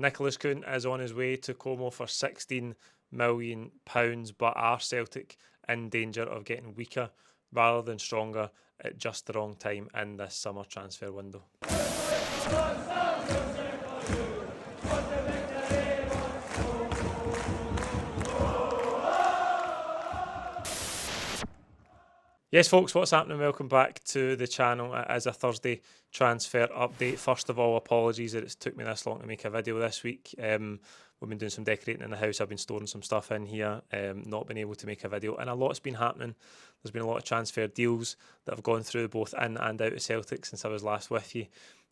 Nicolas Kühn is on his way to Como for £16 million, but are Celtic in danger of getting weaker rather than stronger at just the wrong time in this summer transfer window? Yes, folks, what's happening? Welcome back to the channel. It is a Thursday transfer update. First of all, apologies that it's took me this long to make a video this week. We've been doing some decorating in the house. I've been storing some stuff in here, not been able to make a video, and a lot's been happening. There's been a lot of transfer deals that have gone through both in and out of Celtic since I was last with you.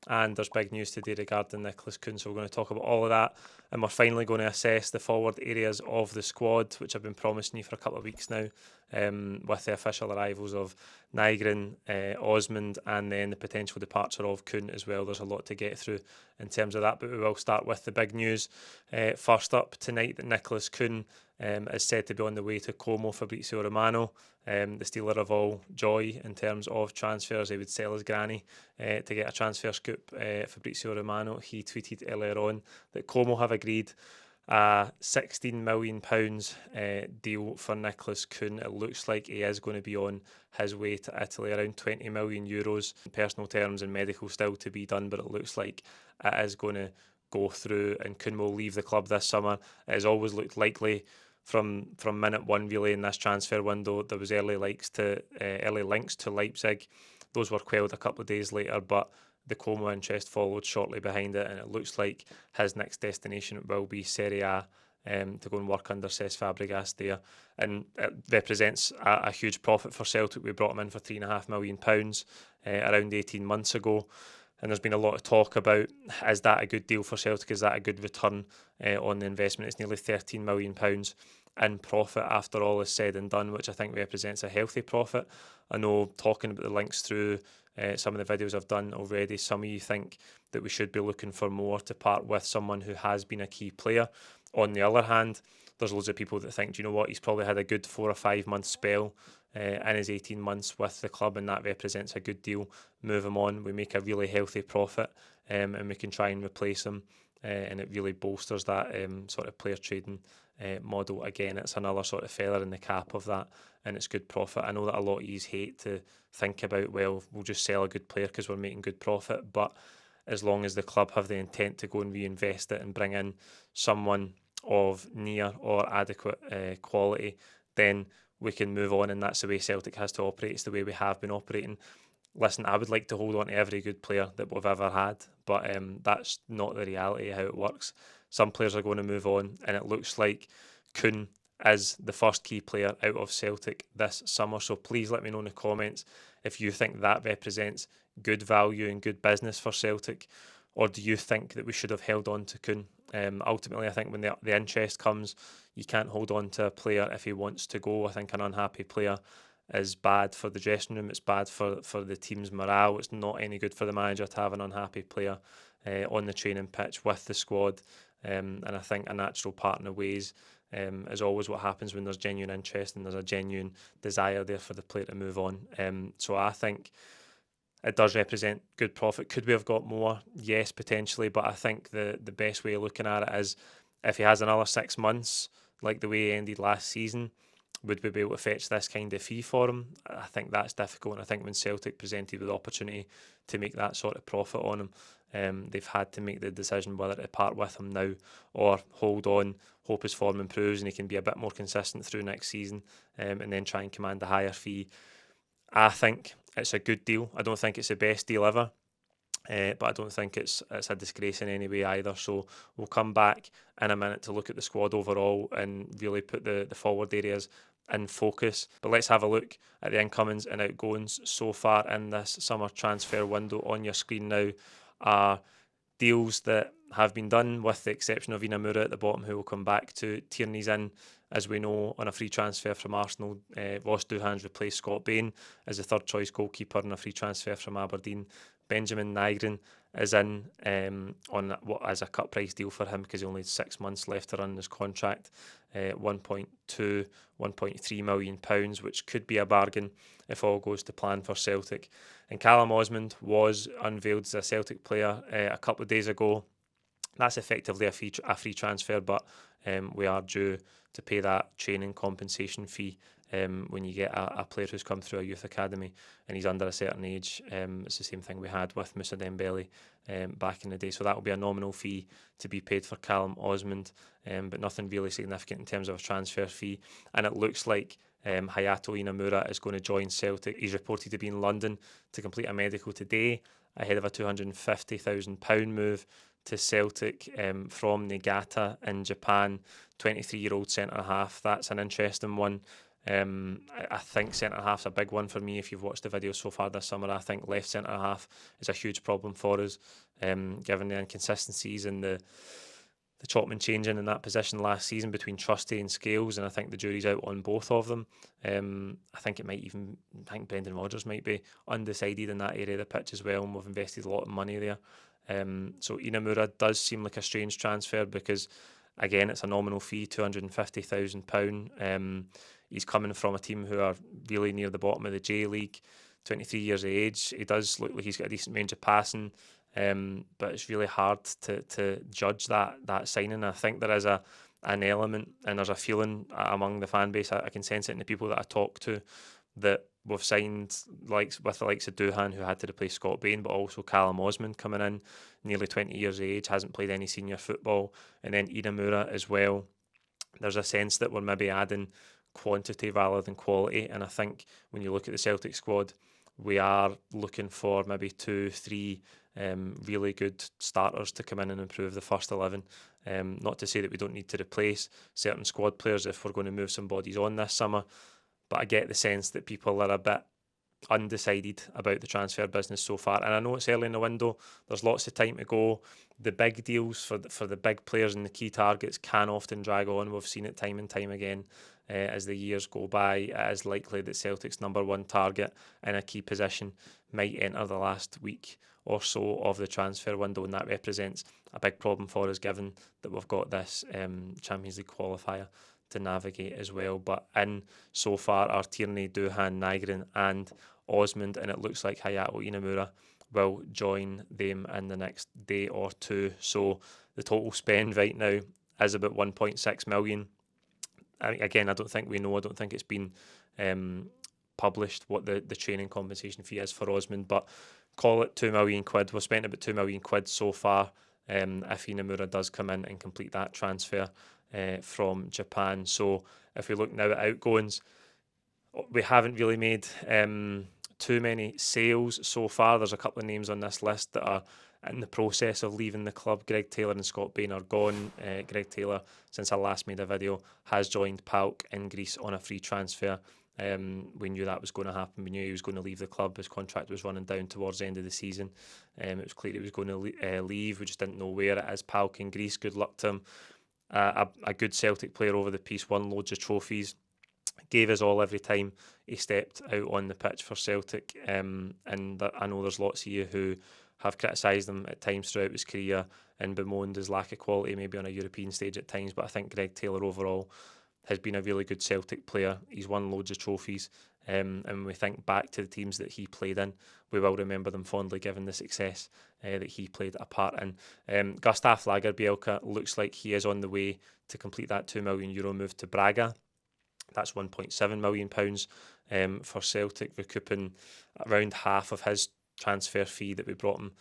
And there's big news today regarding Nicolas Kühn, so we're going to talk about all of that. And we're finally going to assess the forward areas of the squad, which I've been promising you for a couple of weeks now, with the official arrivals of Nygren, Osmond, and then the potential departure of Kühn as well. There's a lot to get through in terms of that, but we will start with the big news. First up tonight, that Nicolas Kühn is said to be on the way to Como. Fabrizio Romano, the stealer of all joy in terms of transfers, he would sell his granny to get a transfer scoop. Fabrizio Romano, he tweeted earlier on that Como have agreed a £16 million deal for Nicolas Kühn. It looks like he is going to be on his way to Italy, around €20 million in personal terms and medical still to be done, but it looks like it is going to go through and Kühn will leave the club this summer. It has always looked likely from minute one really in this transfer window. There was early links to Leipzig. Those were quelled a couple of days later, but the Como interest followed shortly behind it, and it looks like his next destination will be Serie A, to go and work under Cesc Fabregas there, and it represents a huge profit for Celtic. We brought him in for £3.5 million around 18 months ago, and there's been a lot of talk about, is that a good deal for Celtic? Is that a good return on the investment? It's nearly £13 million in profit after all is said and done, which I think represents a healthy profit. I know, talking about the links through some of the videos I've done already, some of you think that we should be looking for more to part with someone who has been a key player. On the other hand, there's loads of people that think, do you know what, he's probably had a good 4 or 5 month spell in his 18 months with the club, and that represents a good deal. Move him on, we make a really healthy profit, and we can try and replace him, and it really bolsters that sort of player trading model. Again, it's another sort of feather in the cap of that, and it's good profit. I know that a lot of yous hate to think about, well, we'll just sell a good player because we're making good profit, but as long as the club have the intent to go and reinvest it and bring in someone of near or adequate quality, then we can move on, and that's the way Celtic has to operate. It's the way we have been operating. Listen, I would like to hold on to every good player that we've ever had, but that's not the reality of how it works. Some players are going to move on, and it looks like Kühn is the first key player out of Celtic this summer. So please let me know in the comments if you think that represents good value and good business for Celtic, or do you think that we should have held on to Kühn? Ultimately, I think when the interest comes, you can't hold on to a player if he wants to go. I think an unhappy player is bad for the dressing room. It's bad for the team's morale. It's not any good for the manager to have an unhappy player on the training pitch with the squad. And I think a natural part in the ways is always what happens when there's genuine interest and there's a genuine desire there for the player to move on. So I think it does represent good profit. Could we have got more? Yes, potentially, but I think the best way of looking at it is, if he has another 6 months, like the way he ended last season, would we be able to fetch this kind of fee for him? I think that's difficult, and I think when Celtic presented with the opportunity to make that sort of profit on him, they've had to make the decision whether to part with him now or hold on, hope his form improves and he can be a bit more consistent through next season, and then try and command a higher fee. I think it's a good deal. I don't think it's the best deal ever, but I don't think it's a disgrace in any way either. So we'll come back in a minute to look at the squad overall and really put the forward areas in focus. But let's have a look at the incomings and outgoings so far in this summer transfer window. On your screen now are deals that have been done, with the exception of Inamura at the bottom, who we'll come back to. Tierney's in, as we know, on a free transfer from Arsenal. Ross Doohan's replaced Scott Bain as the third choice goalkeeper on a free transfer from Aberdeen. Benjamin Nygren is in on what is a cut price deal for him because he only had 6 months left to run his contract. £1.2, £1.3 million, which could be a bargain if all goes to plan for Celtic. And Callum Osmond was unveiled as a Celtic player a couple of days ago. That's effectively a free transfer, but we are due to pay that training compensation fee when you get a player who's come through a youth academy and he's under a certain age. It's the same thing we had with Moussa Dembele back in the day. So that will be a nominal fee to be paid for Callum Osmond, but nothing really significant in terms of a transfer fee. And it looks like Hayato Inamura is going to join Celtic. He's reported to be in London to complete a medical today ahead of a £250,000 move to Celtic from Niigata in Japan. 23-year-old centre-half. That's an interesting one. I think centre-half's a big one for me. If you've watched the videos so far this summer, I think left centre-half is a huge problem for us, given the inconsistencies and the chopman changing in that position last season between Trusty and Scales, and I think the jury's out on both of them. I think Brendan Rodgers might be undecided in that area of the pitch as well, and we've invested a lot of money there. So Inamura does seem like a strange transfer because, again, it's a nominal fee, £250,000. He's coming from a team who are really near the bottom of the J League, 23 years of age. He does look like he's got a decent range of passing, but it's really hard to judge that signing. I think there is an element and there's a feeling among the fan base. I can sense it in the people that I talk to, that we've signed with the likes of Doohan, who had to replace Scott Bain, but also Callum Osmond coming in, nearly 20 years of age, hasn't played any senior football, and then Inamura as well. There's a sense that we're maybe adding quantity rather than quality, and I think when you look at the Celtic squad, we are looking for maybe 2-3 really good starters to come in and improve the first 11. Not to say that we don't need to replace certain squad players if we're going to move some bodies on this summer, but I get the sense that people are a bit undecided about the transfer business so far. And I know it's early in the window, there's lots of time to go. The big deals for the big players and the key targets can often drag on. We've seen it time and time again. As the years go by, it is likely that Celtic's number one target in a key position might enter the last week or so of the transfer window, and that represents a big problem for us given that we've got this Champions League qualifier to navigate as well. But in so far are Tierney, Doohan, Nygren and Osmond, and it looks like Hayato Inamura will join them in the next day or two. So the total spend right now is about 1.6 million. Again, I don't think we know. I don't think it's been published what the training compensation fee is for Osmond, but call it 2 million quid. We've spent about 2 million quid so far if Inamura does come in and complete that transfer from Japan. So if we look now at outgoings, we haven't really made too many sales so far. There's a couple of names on this list that are in the process of leaving the club. Greg Taylor and Scott Bain are gone. Greg Taylor, since I last made a video, has joined PAOK in Greece on a free transfer. We knew that was going to happen. We knew he was going to leave the club. His contract was running down towards the end of the season. It was clear he was going to leave. We just didn't know where it is. PAOK in Greece, good luck to him. A good Celtic player over the piece, won loads of trophies, gave us all every time he stepped out on the pitch for Celtic. And I know there's lots of you who have criticised him at times throughout his career and bemoaned his lack of quality maybe on a European stage at times, but I think Greg Taylor overall has been a really good Celtic player. He's won loads of trophies, and when we think back to the teams that he played in, we will remember them fondly given the success that he played a part in. Gustav Lagerbielke looks like he is on the way to complete that €2 million move to Braga. That's £1.7 million for Celtic, recouping around half of his transfer fee that we brought him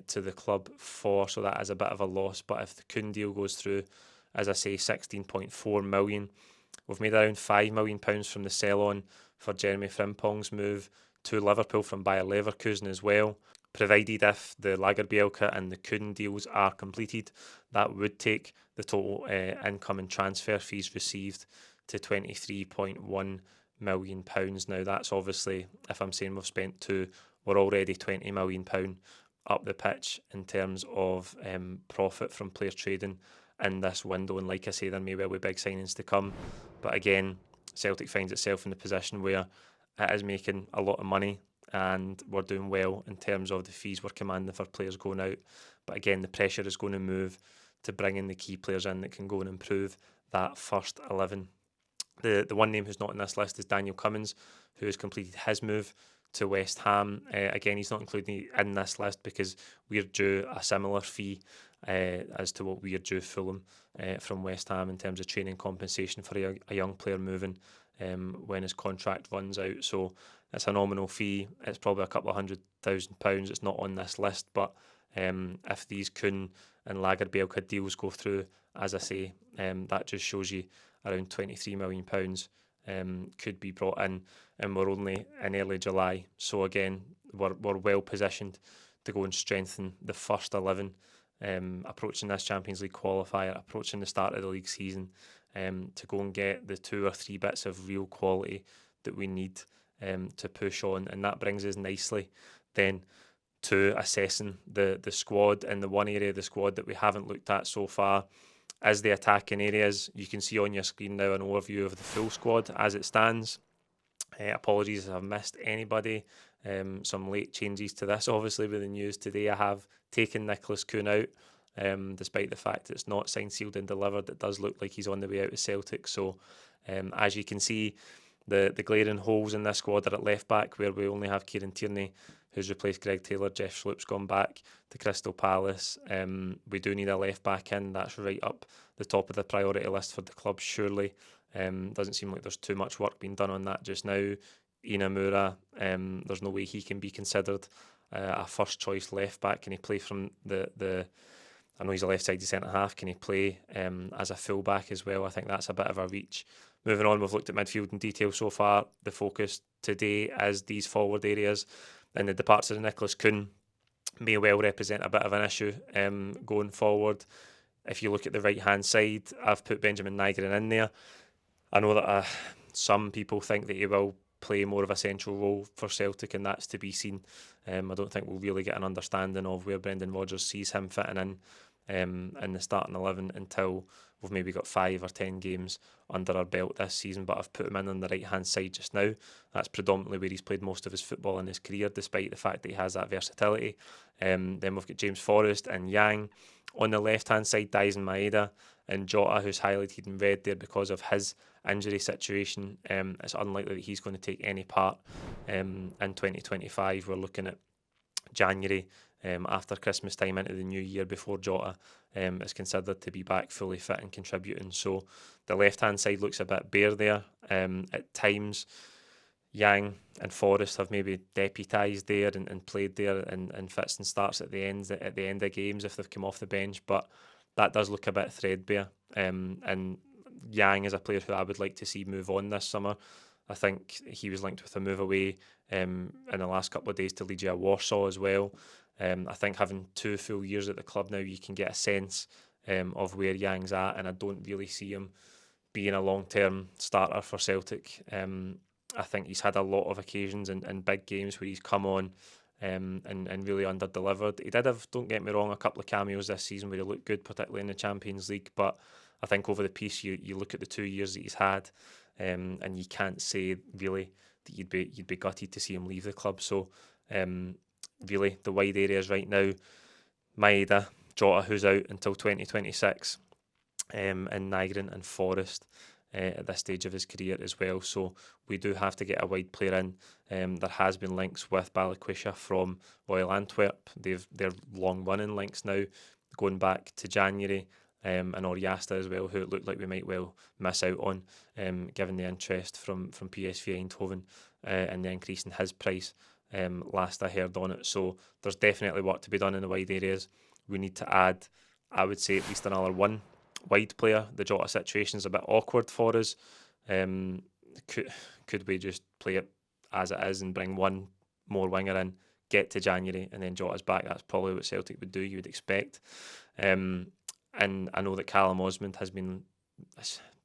to the club for, so that is a bit of a loss. But if the Kühn deal goes through, as I say, 16.4 million. We've made around £5 million from the sell-on for Jeremy Frimpong's move to Liverpool from Bayer Leverkusen as well. Provided if the Lagerbielke and the Kühn deals are completed, that would take the total income and transfer fees received to £23.1 million. Now that's obviously, if I'm saying we've spent two, we're already £20 million up the pitch in terms of profit from player trading in this window, and like I say, there may well be big signings to come, but again, Celtic finds itself in the position where it is making a lot of money and we're doing well in terms of the fees we're commanding for players going out, but again, the pressure is going to move to bring in the key players in that can go and improve that first 11. The one name who's not on this list is Daniel Cummins, who has completed his move to West Ham. Again, he's not included in this list because we're due a similar fee as to what we're due Fulham from West Ham in terms of training compensation for a young player moving when his contract runs out. So it's a nominal fee. It's probably a couple of £100,000. It's not on this list, but if these Kühn and Lagerbielke deals go through, as I say, that just shows you around £23 million could be brought in, and we're only in early July. So again, we're well positioned to go and strengthen the first 11, approaching this Champions League qualifier, approaching the start of the league season, to go and get the 2 or 3 bits of real quality that we need to push on. And that brings us nicely then to assessing the squad. And the one area of the squad that we haven't looked at so far is the attacking areas. You can see on your screen now an overview of the full squad as it stands. Apologies if I've missed anybody. Some late changes to this, obviously, with the news today. I have taken Nicolas Kühn out, despite the fact it's not signed, sealed and delivered. It does look like he's on the way out of Celtic. So as you can see, the glaring holes in this squad are at left back, where we only have Kieran Tierney, who's replaced Greg Taylor. Jeff Schlupp's gone back to Crystal Palace. We do need a left back in. That's right up the top of the priority list for the club, surely. Doesn't seem like there's too much work being done on that just now. Inamura, there's no way he can be considered a first choice left back. Can he play from the I know he's a left-sided centre-half. Can he play as a full-back as well? I think that's a bit of a reach. Moving on, we've looked at midfield in detail so far. The focus today is these forward areas, and the departure of Nicolas Kühn may well represent a bit of an issue going forward. If you look at the right-hand side, I've put Benjamin Nygren in there. I know that some people think that he will play more of a central role for Celtic, and that's to be seen. I don't think we'll really get an understanding of where Brendan Rodgers sees him fitting in the starting 11 until we've maybe got 5 or 10 games under our belt this season. But I've put him in on the right hand side just now. That's predominantly where he's played most of his football in his career, despite the fact that he has that versatility. Then we've got James Forrest and Yang. On the left hand side, Dyson Maeda and Jota, who's highlighted in red there because of his injury situation. It's unlikely that he's going to take any part in 2025. We're looking at January after Christmas time into the new year before Jota is considered to be back fully fit and contributing. So the left hand side looks a bit bare there. At times, Yang and Forrest have maybe deputised there and played there in fits and starts at the end of games if they've come off the bench, but that does look a bit threadbare. And Yang is a player who I would like to see move on this summer. I think he was linked with a move away in the last couple of days to Legia Warsaw as well. I think having 2 full years at the club now, you can get a sense of where Yang's at, and I don't really see him being a long-term starter for Celtic. I think he's had a lot of occasions in big games where he's come on and really under-delivered. He did have, don't get me wrong, a couple of cameos this season where he looked good, particularly in the Champions League, but I think over the piece, you look at the 2 years that he's had, and you can't say really that you'd be gutted to see him leave the club. So really, the wide areas right now, Maeda, Jota, who's out until 2026, and Nygren and Forrest at this stage of his career as well. So we do have to get a wide player in. There has been links with Balikwisha from Royal Antwerp. They're long running links now, going back to January. And Oriasta as well, who it looked like we might well miss out on, given the interest from PSV Eindhoven and the increase in his price last I heard on it. So there's definitely work to be done in the wide areas. We need to add, I would say, at least another one wide player. The Jota situation is a bit awkward for us. Could we just play it as it is and bring one more winger in, get to January, and then Jota's back? That's probably what Celtic would do, you would expect. And I know that Callum Osmond has been,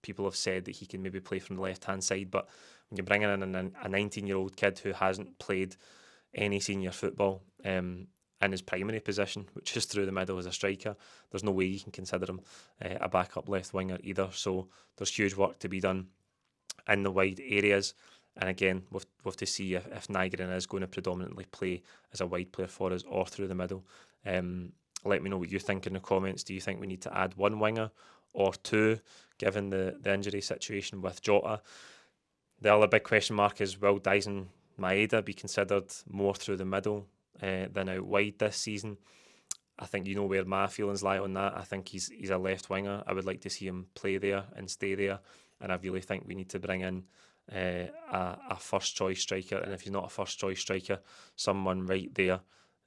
people have said that he can maybe play from the left-hand side, but when you're bringing in a 19-year-old kid who hasn't played any senior football in his primary position, which is through the middle as a striker, there's no way you can consider him a backup left winger either. So there's huge work to be done in the wide areas. And again, we'll have to see if Nygren is going to predominantly play as a wide player for us or through the middle. Let me know what you think in the comments. Do you think we need to add one winger or 2, given the injury situation with Jota? The other big question mark is, will Dyson Maeda be considered more through the middle than out wide this season? I think you know where my feelings lie on that. I think he's a left winger. I would like to see him play there and stay there. And I really think we need to bring in a first choice striker. And if he's not a first choice striker, someone right there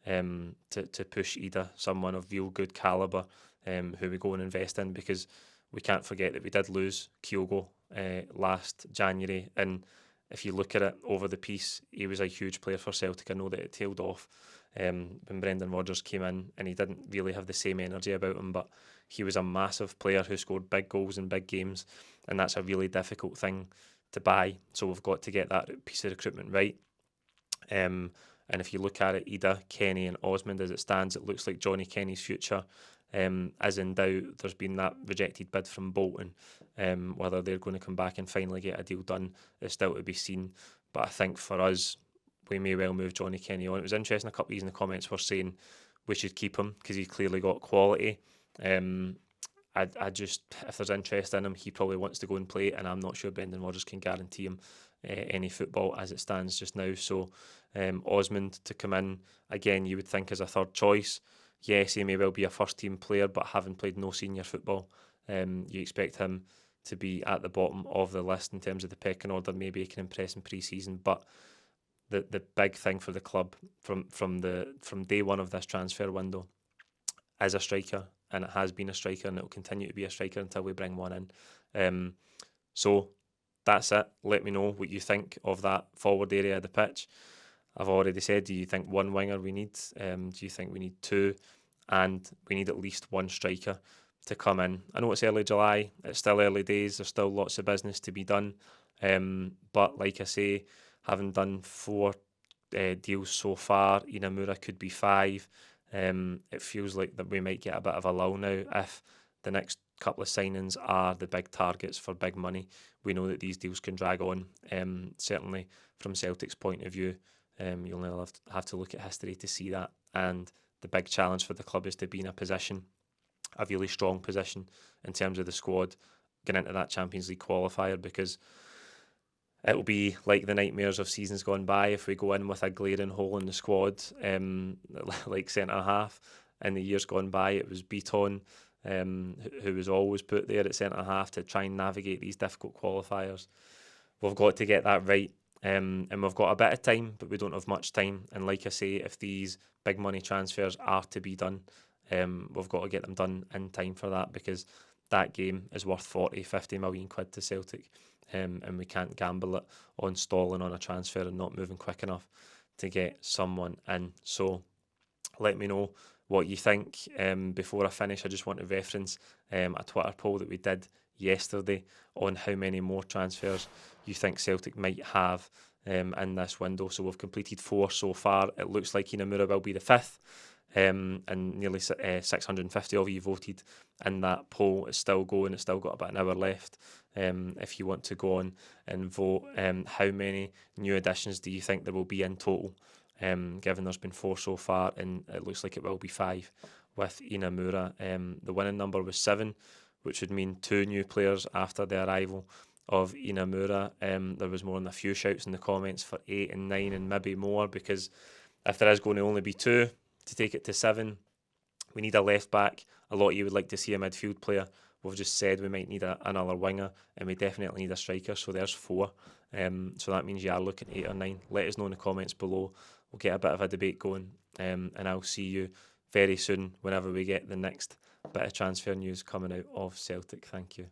to push Ida, someone of real good calibre who we go and invest in, because we can't forget that we did lose Kyogo last January. And if you look at it over the piece, he was a huge player for Celtic. I know that it tailed off when Brendan Rodgers came in, and he didn't really have the same energy about him, but he was a massive player who scored big goals in big games, and that's a really difficult thing to buy. So we've got to get that piece of recruitment right. And if you look at it, Ida, Kenny and Osmond as it stands, it looks like Johnny Kenny's future is in doubt. There's been that rejected bid from Bolton. Whether they're going to come back and finally get a deal done is still to be seen. But I think for us, we may well move Johnny Kenny on. It was interesting, a couple of these in the comments were saying we should keep him because he's clearly got quality. I just, if there's interest in him, he probably wants to go and play, and I'm not sure Brendan Rodgers can guarantee him any football as it stands just now. So Osmond to come in, again, you would think as a third choice. Yes, he may well be a first team player, but having played no senior football, you expect him to be at the bottom of the list in terms of the pecking order. Maybe he can impress in pre-season, but the big thing for the club from day one of this transfer window is a striker, and it has been a striker, and it will continue to be a striker until we bring one in. So that's it. Let me know what you think of that forward area of the pitch. I've already said, do you think one winger we need? Do you think we need two? And we need at least one striker to come in. I know it's early July. It's still early days. There's still lots of business to be done. But like I say, having done 4 deals so far, Inamura could be 5. It feels like that we might get a bit of a lull now if the next couple of signings are the big targets for big money. We know that these deals can drag on. Certainly from Celtic's point of view, you'll now have to look at history to see that. And the big challenge for the club is to be in a position, a really strong position in terms of the squad, getting into that Champions League qualifier, because it'll be like the nightmares of seasons gone by if we go in with a glaring hole in the squad, like centre half. In the years gone by, it was Beaton, who was always put there at centre half to try and navigate these difficult qualifiers. We've got to get that right, and we've got a bit of time, but we don't have much time. And like I say, if these big money transfers are to be done, we've got to get them done in time for that, because that game is worth 40, 50 million quid to Celtic. And we can't gamble it on stalling on a transfer and not moving quick enough to get someone in. So let me know what you think. Before I finish, I just want to reference a Twitter poll that we did yesterday on how many more transfers you think Celtic might have in this window. So we've completed 4 so far. It looks like Inamura will be the 5th. And nearly 650 of you voted in that poll. It's still going. It's still got about an hour left. If you want to go on and vote, how many new additions do you think there will be in total? Given there's been 4 so far, and it looks like it will be 5 with Inamura. The winning number was 7, which would mean 2 new players after the arrival of Inamura. There was more than a few shouts in the comments for 8 and 9 and maybe more, because if there is going to only be 2 to take it to 7, we need a left back. A lot of you would like to see a midfield player. We've just said we might need another winger, and we definitely need a striker. So there's 4. So that means you are looking at 8 or 9. Let us know in the comments below. We'll get a bit of a debate going, and I'll see you very soon whenever we get the next bit of transfer news coming out of Celtic. Thank you.